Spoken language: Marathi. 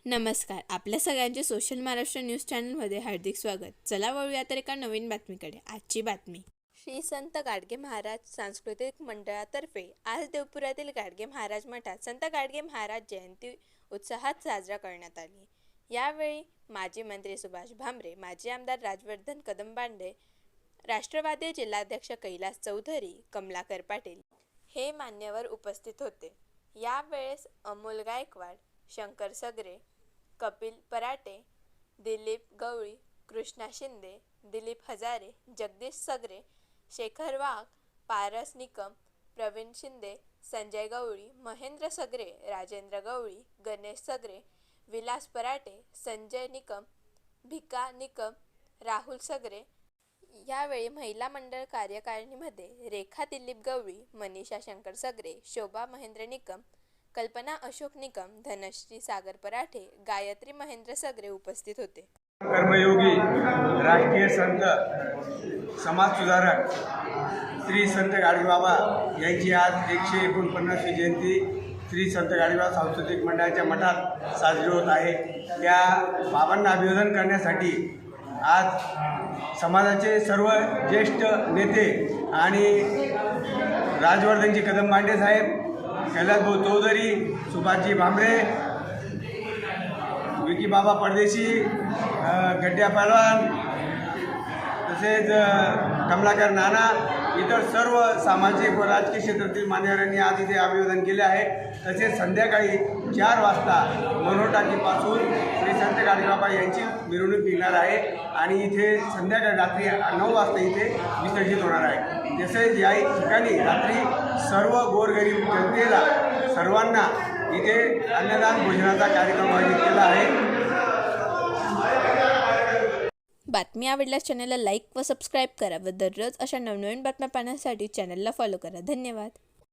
नमस्कार. आपल्या सगळ्यांचे सोशल महाराष्ट्र न्यूज चॅनलमध्ये हार्दिक स्वागत. चला वळूया तर एका नवीन बातमीकडे. आजची बातमी. श्री संत गाडगे महाराज सांस्कृतिक मंडळातर्फे आज देवपुरातील गाडगे महाराज मठात संत गाडगे महाराज जयंती उत्साहात साजरा करण्यात आली. यावेळी माजी मंत्री सुभाष भामरे, माजी आमदार राजवर्धन कदमबांडे, राष्ट्रवादी जिल्हाध्यक्ष कैलास चौधरी, कमलाकर पाटील हे मान्यवर उपस्थित होते. यावेळेस अमोल गायकवाड, शंकर सगरे, कपिल पराटे, दिलीप गवळी, कृष्णा शिंदे, दिलीप हजारे, जगदीश सगरे, शेखर वाघ, पारस निकम, प्रवीण शिंदे, संजय गवळी, महेंद्र सगरे, राजेंद्र गवळी, गणेश सगरे, विलास पराटे, संजय निकम, भिका निकम, राहुल सगरे. यावेळी महिला मंडळ कार्यकारिणीमध्ये रेखा दिलीप गवळी, मनीषा शंकर सगरे, शोभा महेंद्र निकम, कल्पना अशोक निकम, धनश्री सागर पराठे, गायत्री महेंद्र सगरे उपस्थित होते. कर्मयोगी राष्ट्रीय संत समाज सुधारक श्री संत गाडगेबाबा यांची आज 149वी जयंती श्री संत गाडगेबाबा सांस्कृतिक मंडळाच्या मठात साजरी होत आहे. त्या बाबांना अभिवादन करण्यासाठी आज समाजाचे सर्व ज्येष्ठ नेते आणि राजवर्धनजी कदमबांडे साहेब, कैलास भाऊ चौधरी, सुभाषजी भामरे, विकी बाबा परदेशी, गड्ड्या पहलवान, तसेच कमलाकर नाना, इतर सर्व सामाजिक व राजकीय क्षेत्रातील मान्यवरांनी आज इथे अभिवादन केले आहे. तसेच संध्याकाळी 4 वाजता मनोटाकीपासून श्री संत गाडगेबाबा यांची मिरवणूक निघणार आहे आणि इथे संध्याकाळी रात्री 9 वाजता इथे विसर्जित होणार आहे. तसेच या ठिकाणी रात्री सर्व गोरगरीब जनतेला सर्वांना इथे अन्नदान भोजनाचा कार्यक्रम आयोजित केला आहे. बातमी आवडल्यास चॅनलला लाईक व सबस्क्राईब करा व दररोज अशा नवनवीन बातम्या पाहण्यासाठी चॅनलला फॉलो करा. धन्यवाद.